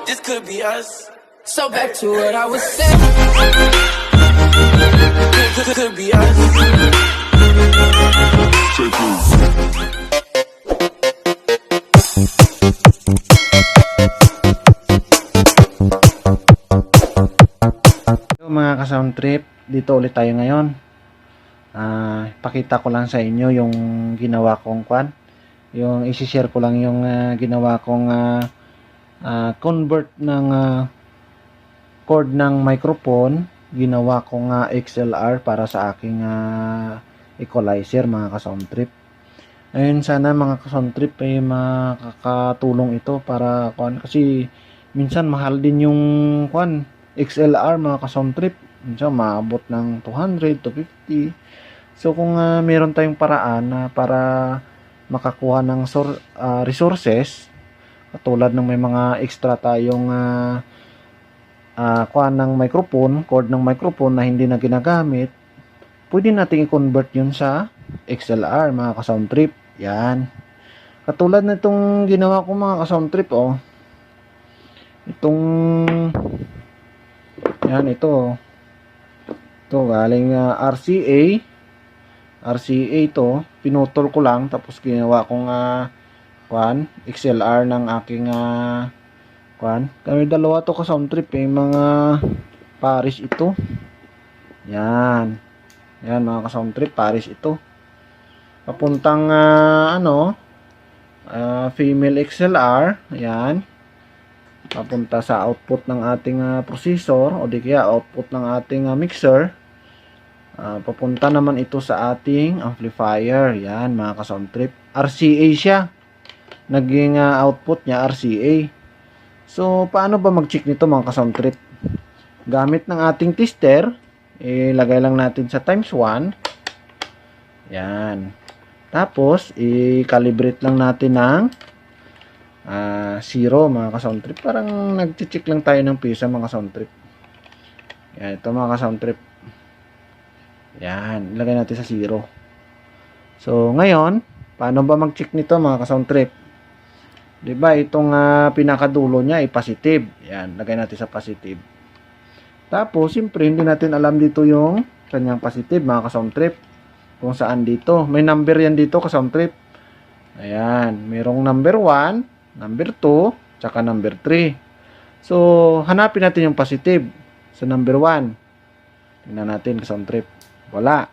This could be us. So back to what I was saying. Could be us. So, mga ka-sound trip, dito ulit tayo ngayon. Pakita ko lang sa inyo yung ginawa kong yung isi-share ko lang yung ginawa kong convert ng cord ng microphone. Ginawa kong XLR para sa aking equalizer, mga ka-sound trip. Ayun, sana mga ka-sound trip ay makakatulong ito para kasi minsan mahal din yung XLR, mga ka-sound trip. Minsan maabot ng 200 to 50. So kung meron tayong paraan para makakuha ng resources, katulad ng may mga extra tayong ng microphone, cord ng microphone na hindi na ginagamit, pwede nating i-convert yun sa XLR, mga ka-sound trip. Yan. Katulad na itong ginawa ko, mga ka-sound trip, itong yan, ito galing RCA to, pinutol ko lang, tapos ginawa kong XLR ng aking kami dalawa to ka-sound trip, mga pares ito. Yan mga ka-sound trip, pares ito, papuntang female XLR. Yan, papunta sa output ng ating processor o di kaya output ng ating mixer. Papunta naman ito sa ating amplifier. Yan mga ka-sound trip, RCA siya, naging output niya RCA. So paano ba mag-check nito, mga ka-sound trip? Gamit ng ating tester, ilagay lang natin sa times 1. Yan, tapos i-calibrate lang natin ng 0, mga ka-sound trip. Parang nag-check lang tayo ng pisa, mga ka-sound trip. Yan, ito mga ka-sound trip. Yan, ilagay natin sa 0. So ngayon, paano ba mag-check nito, mga ka-sound trip? Diba, itong pinakadulo niya ay positive. Yan, lagay natin sa positive. Tapos, siyempre, hindi natin alam dito yung kanyang positive, mga ka-sound trip. Kung saan dito. May number yan dito, ka-sound trip. Ayan, merong number 1, number 2, tsaka number 3. So, hanapin natin yung positive sa number 1. Tingnan natin, ka-sound trip. Wala.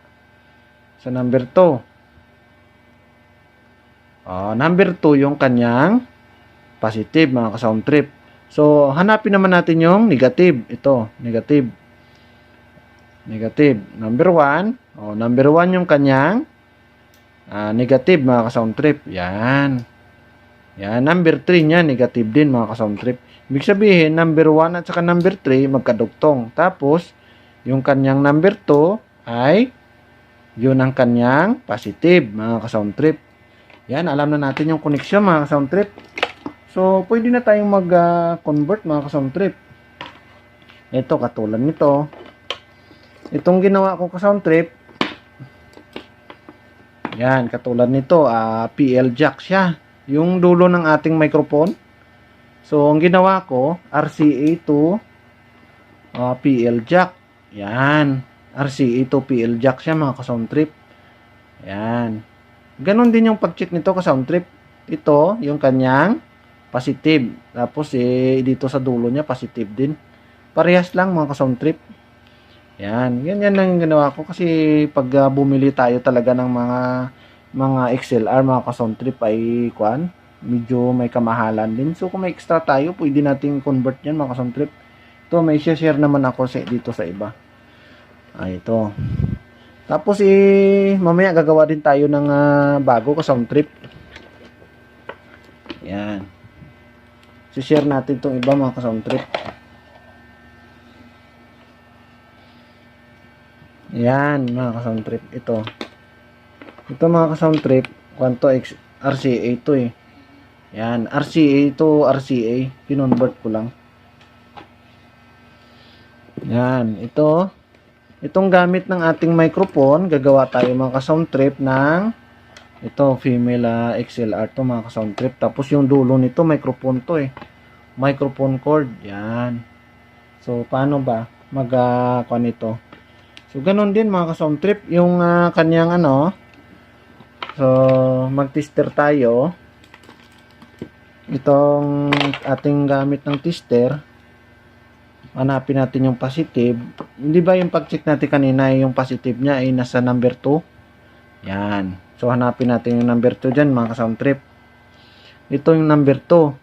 Sa number 2. Number 2 yung kanyang positive, mga ka-sound trip. So, hanapin naman natin yung negative. Ito, negative. Number 1. Number 1 yung kanyang negative, mga ka-sound trip. Yan. Number 3 niya, negative din, mga ka-sound trip. Ibig sabihin, number 1 at saka number 3, magkadugtong. Tapos, yung kanyang number 2 ay yun ang kanyang positive, mga ka-sound trip. Yan, alam na natin yung connection, mga ka-sound trip. So, pwede na tayong mag-convert, mga ka-sound trip. Ito, katulad nito. Itong ginawa ko, ka-sound trip. Yan, katulad nito, PL jack siya. Yung dulo ng ating microphone. So, ang ginawa ko, RCA to PL jack. Yan, RCA to PL jack siya, mga ka-sound trip. Yan. Ganon din yung pag-check nito, ka-sound trip. Ito, yung kanyang positive. Tapos, dito sa dulo niya, positive din. Parehas lang, mga ka-sound trip. Yan. Yan lang yung ginawa ko. Kasi, pag bumili tayo talaga ng mga XLR, mga ka-sound trip, ay, medyo may kamahalan din. So, kung may extra tayo, pwede nating convert yan, mga ka-sound trip. Ito, may share naman ako dito sa iba. Ito. Tapos, mamaya gagawa din tayo ng bago, ka-sound trip. Yan. share natin itong iba, mga ka-sound trip. Yan, mga ka-sound trip. Ito mga ka-sound trip, kwanto RCA ito eh. Yan, RCA to RCA. Kinonvert ko lang. Yan, itong gamit ng ating microphone, gagawa tayo, mga ka-sound trip, ng ito, female XLR to, mga ka-sound trip. Tapos yung dulo nito, microphone to eh. microphone cord. Yan. So, paano ba mag-kuha nito? So, ganun din mga ka-sound trip. Yung kanyang ano. So, mag-tester tayo. Itong ating gamit ng tester. Hanapin natin yung positive. Hindi ba yung pag-check natin kanina, yung positive niya ay nasa number 2? Yan. So, hanapin natin yung number 2 dyan mga ka-sound trip. Ito yung number 2.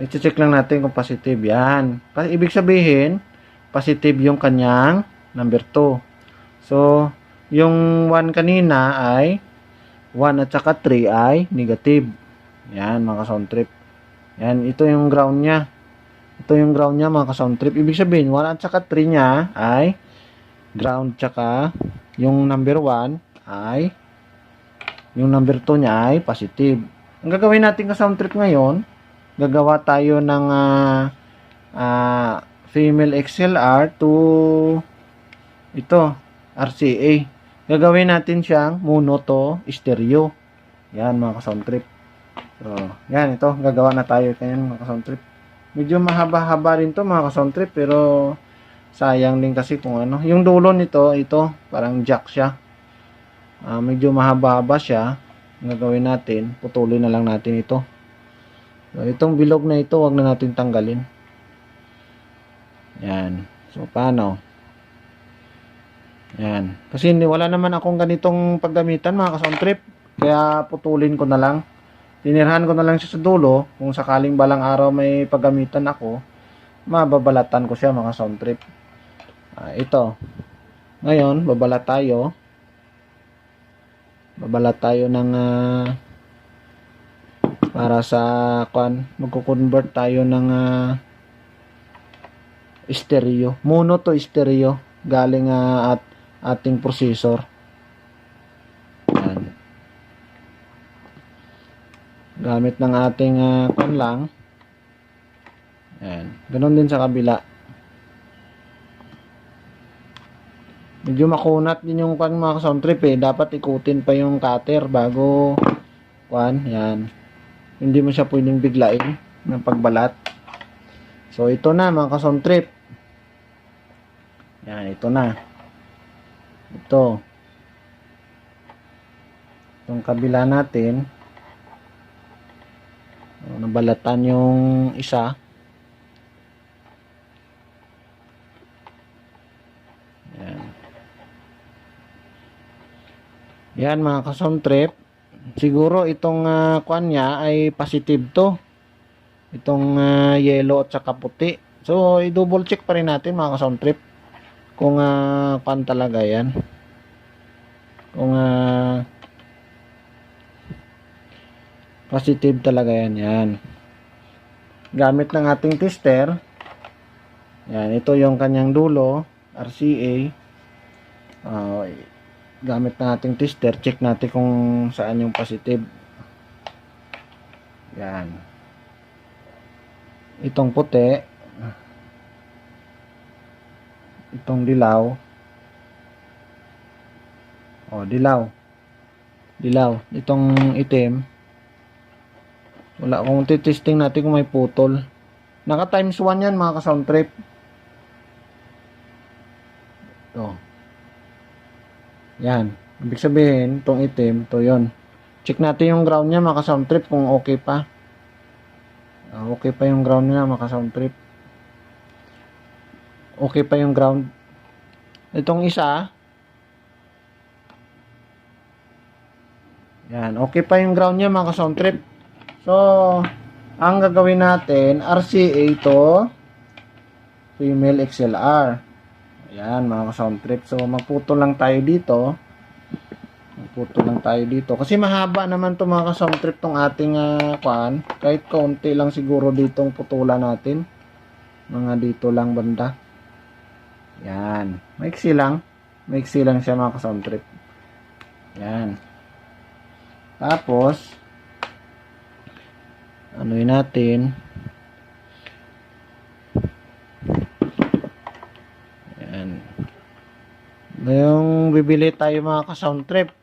I-check lang natin kung positive. Yan. Ibig sabihin, positive yung kanyang number 2. So, yung 1 kanina ay 1 at saka 3 ay negative. Yan mga ka-sound trip. Yan, ito yung ground niya. Ito yung ground niya mga ka-sound trip. Ibig sabihin, 1 at saka 3 niya ay ground, tsaka yung number 1 ay yung number 2 niya ay positive. Ang gagawin natin ka-sound trip ngayon, gagawa tayo ng female XLR to ito, RCA. Gagawin natin siyang mono to stereo. Yan mga ka-sound trip. So, yan ito, gagawa na tayo kanyan mga ka-sound trip. Medyo mahaba-haba rin to mga ka-sound trip, pero sayang din kasi kung ano. Yung dulo nito, ito, parang jack siya. Medyo mahaba-haba siya. Ang gagawin natin, putulin na lang natin ito. So, itong bilog na ito, wag na natin tanggalin. Yan. So, paano? Yan. Kasi wala naman akong ganitong paggamitan mga ka-sound trip. Kaya putulin ko na lang. Tinirhan ko na lang siya sa dulo. Kung sakaling balang araw may paggamitan ako, mababalatan ko siya mga sound trip. Ito. Ngayon, babalat tayo. Babalat tayo ng para sa magko-convert tayo ng stereo. Mono to stereo galing at ating processor. Yan. Gamit ng ating lang. Yan. Ganon din sa kabila. Medyo makunat din yung mga sound trip eh. Dapat ikutin pa yung cutter bago yan. Hindi mo siya pwedeng biglain ng pagbalat. So ito na mga sound trip. Yan, ito na. Ito. Itong kabila natin. Nabalatan yung isa. Yan. Yan mga ka-sound trip. Siguro itong kwan niya ay positive to. Itong yellow at saka puti. So i-double check pa rin natin mga ka-sound trip kung kwan talaga yan. Kung positive talaga yan. Yan. Gamit ng ating tester. Yan. Ito yung kanyang dulo. RCA. Gamit ng ating tester. Check natin kung saan yung positive. Yan. Itong puti. Itong dilaw. Dilaw. Dilaw. Itong itim. Wala. Kung titesting natin kung may putol. Naka times 1 yan mga ka-sound trip. Ito. Yan. Ibig sabihin, itong itim, ito yun. Check natin yung ground niya mga ka-sound trip kung okay pa. Okay pa yung ground niya mga ka-sound trip. Okay pa yung ground. Itong isa. Yan. Okay pa yung ground niya mga ka-sound trip. So, ang gagawin natin, RCA to female XLR. Ayan mga ka-sound trip. So, magputol lang tayo dito. Magputol lang tayo dito. Kasi mahaba naman to mga ka-sound trip tong ating kwan. Kahit kaunti lang siguro ditong putulan natin. Mga dito lang banda. Yan. Maiksi lang. Maiksi lang siya mga ka-sound trip. Yan. Tapos, anuin natin. Yan. Ngayong bibili tayo mga ka-sound trip.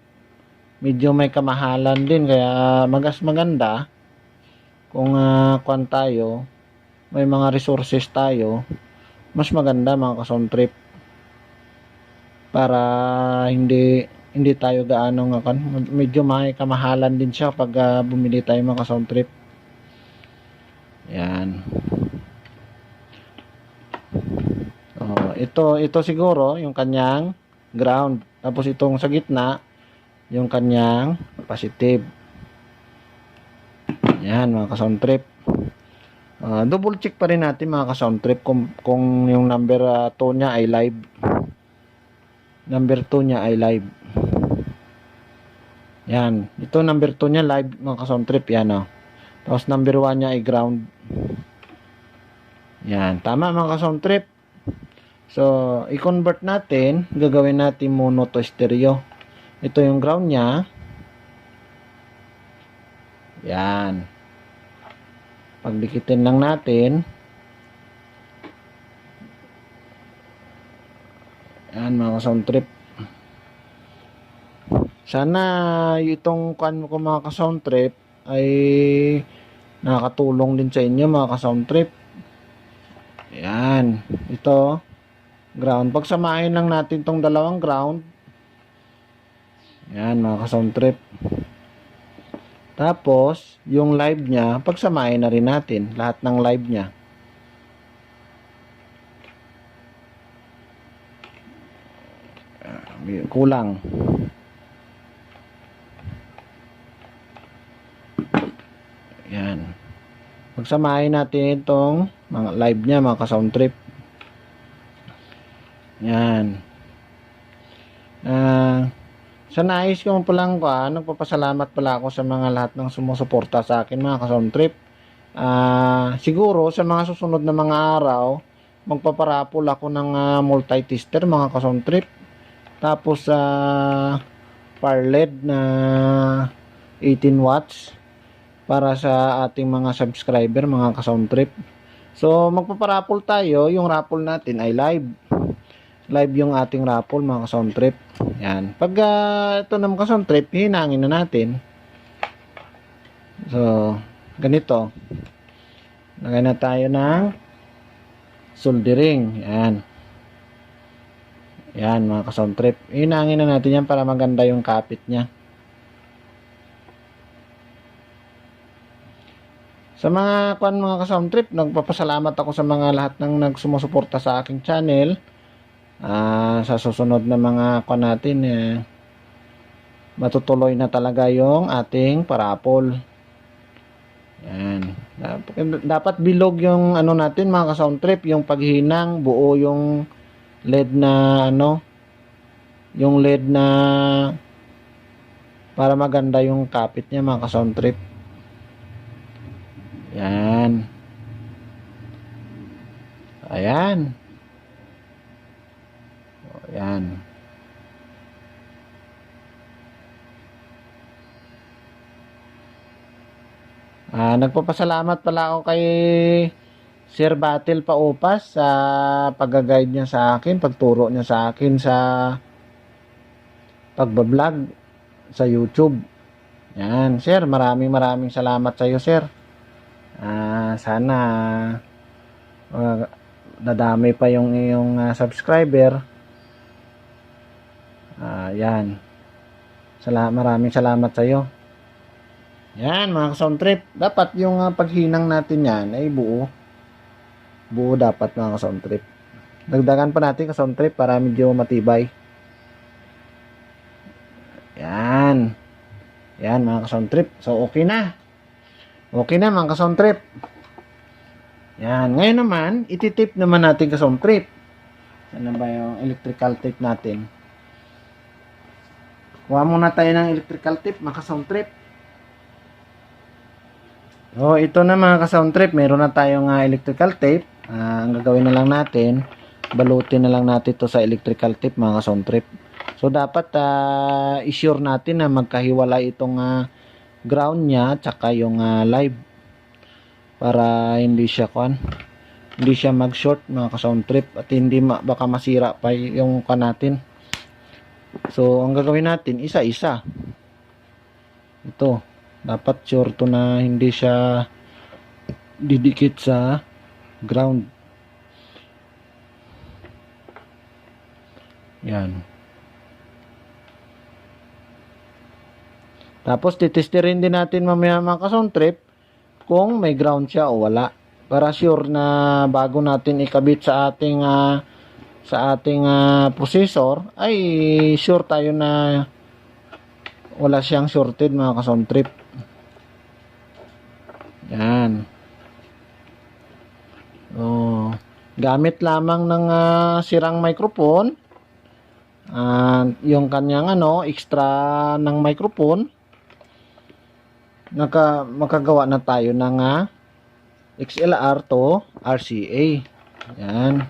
Medyo may kamahalan din. Kaya maganda. kung kwan tayo, may mga resources tayo, mas maganda mga ka-sound trip, para hindi tayo gaano nga kan, medyo may kamahalan din siya pag bumili tayo mga ka-sound trip. Yan. Ito siguro yung kanyang ground, tapos itong sa gitna yung kanyang positive. Yan mga ka-sound trip. Double check pa rin natin mga ka-sound trip kung yung number 2 niya ay live. Number 2 niya ay live. Yan. Ito number 2 niya live mga ka-sound trip. Yan o. Tapos number 1 niya ay ground. Yan. Tama mga ka-sound trip. So, i-convert natin. Gagawin natin mono to stereo. Ito yung ground niya. Yan. Pagdikitin lang natin. Yan mga ka-sound trip. Sana itong kan ko mga ka-sound trip ay nakakatulong din sa inyo mga ka-sound trip. Yan. Ito ground. Pagsamahin lang natin tong dalawang ground. Yan mga ka-sound trip. Tapos yung live niya, pagsamahin na rin natin lahat ng live niya. Kulang. Yan. Pagsamahin natin itong mga live niya mga ka-sound trip. Yan. Sa nais ko palang nagpapasalamat pala ako sa mga lahat ng sumusuporta sa akin mga ka-sound trip. Siguro sa mga susunod na mga araw, magpaparapol ako ng multi-tester mga ka-sound trip. Tapos power LED na 18 watts para sa ating mga subscriber mga ka-sound trip. So magpaparapol tayo, yung raffle natin ay live. Live yung ating raffle mga ka-sound trip. Yan. Pag ito na mga ka-sound trip, hinangin na natin. So ganito. Lagay na tayo ng soldering. Yan. Yan mga ka-sound trip. Hinangin na natin yan para maganda yung kapit niya. Sa mga mga ka-sound trip, nagpapasalamat ako sa mga lahat ng nagsumusuporta sa aking channel. Sa susunod na mga natin, matutuloy na talaga yung ating parapol. Yan. Dapat bilog yung natin mga ka-sound trip, yung paghinang, buo yung LED na yung LED na para maganda yung kapit niya mga ka-sound trip. Yan. Ayan. Ayan. Nagpapasalamat pala ako kay Sir Battle Paupas sa pag-guide niya sa akin, pagturo niya sa akin sa pagbablog sa YouTube. Yan, Sir, maraming salamat sa iyo, Sir. Sana nadami pa yung iyong subscriber. Yan. Maraming salamat sa iyo. Yan, mga ka-sound trip. Dapat yung paghinang natin yan ay buo. Buo dapat mga ka-sound trip. Dagdagan pa natin ka-sound trip para medyo matibay. Yan. Yan mga ka-sound trip. So okay na. Okay na mga ka-sound trip. Yan. Ngayon naman, ititip naman natin ka-sound trip. Ano ba yung electrical tape natin? Kuha muna tayo ng electrical tape mga ka-sound trip. So ito na mga ka-sound trip. Meron na tayong electrical tape. Ang gagawin na lang natin, balutin na lang natin to sa electrical tape mga ka-sound trip. So dapat i-sure natin na magkahiwalay itong ground niya tsaka yung live para hindi siya mag-short mga ka-sound trip at hindi baka masira pa yung natin. So ang gagawin natin isa-isa. Ito dapat sure to na hindi siya didikit sa ground. Yan. Tapos titestirin din natin mamaya mga ka-sound trip kung may ground siya o wala. Para sure na bago natin ikabit sa ating processor ay sure tayo na wala siyang shorted mga ka-sound trip. Yan. Oh, gamit lamang ng sirang microphone. Yung kanyang extra ng microphone. Makagawa na tayo ng XLR to RCA. Yan.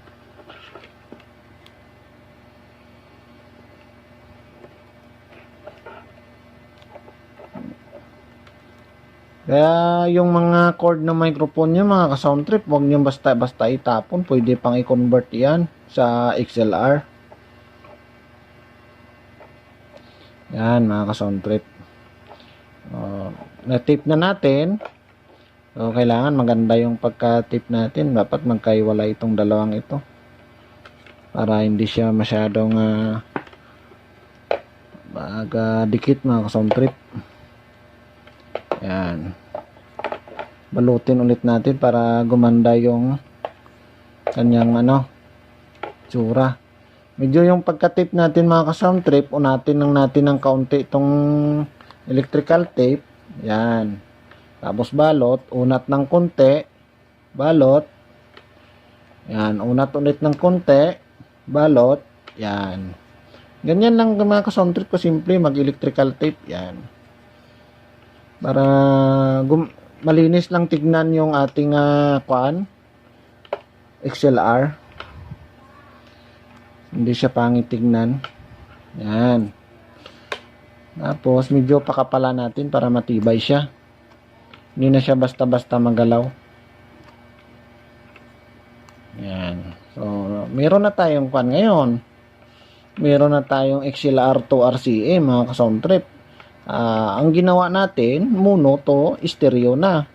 Kaya yung mga cord ng microphone nyo mga ka-sound trip, huwag nyo basta-basta itapon. Pwede pang i-convert yan sa XLR. Yan mga ka-sound trip. Na-tape na natin. So, kailangan maganda yung pagka-tape natin. Dapat magkaiwala itong dalawang ito. Para hindi siya masyadong dikit mga ka-sound trip. Yan. Balutin ulit natin para gumanda yung kanyang tsura. Medyo yung pagka-tape natin mga ka-sound trip, unatin natin ng kaunti itong electrical tape. Yan. Tapos balot, unat ng konti, balot. Yan, unat ulit ng konti, balot. Yan. Ganyan lang mga ka-sound trip ko, simple mag-electrical tape. Yan. Para malinis lang tignan yung ating XLR. Hindi siya pangit tignan. Yan. Tapos medyo pakapala natin para matibay siya. Hindi na siya basta-basta magalaw. Yan. So, meron na tayong ngayon. Meron na tayong XLR to RCA mga ka-sound trip. Ang ginawa natin, mono to stereo na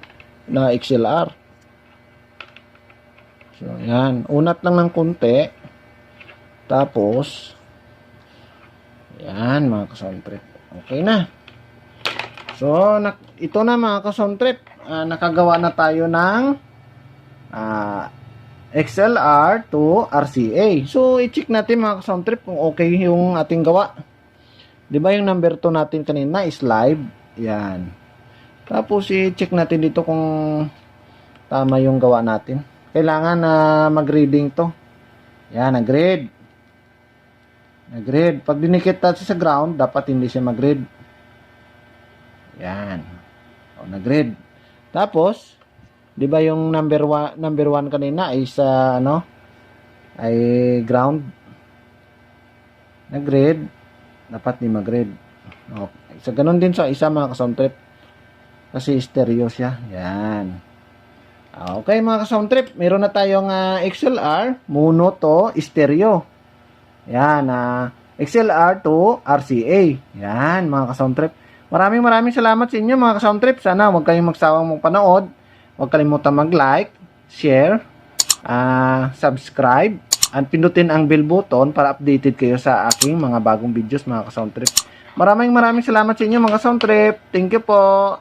XLR. So, yan. Unat lang ng konti. Tapos, yan mga ka-sound trip. Okay na. So, ito na mga ka-sound trip. Nakagawa na tayo ng XLR to RCA. So, i-check natin mga ka-sound trip kung okay yung ating gawa. Di ba yung number 2 natin kanina is live? Yan. Tapos i-check natin dito kung tama yung gawa natin. Kailangan na mag-reading to. Yan, nag-read. Nag-read. Pag dinikit natin sa ground, dapat hindi siya mag-read. Yan. O, nag-read. Tapos, di ba yung number 1 kanina is ay ground. Nag-read. Dapat di mag-read. Okay. So, ganun din sa isa mga ka-sound trip. Kasi stereo siya. Yan. Okay mga ka-sound trip. Meron na tayong XLR. Mono to stereo. Yan. XLR to RCA. Yan mga ka-sound trip. Maraming salamat sa inyo mga ka-sound trip. Sana huwag kayong magsawang mong panood. Huwag kalimutan mag-like, share, subscribe. At pindutin ang bell button para updated kayo sa aking mga bagong videos mga ka-sound trip. Maraming salamat sa inyo mga ka-sound trip. Thank you po.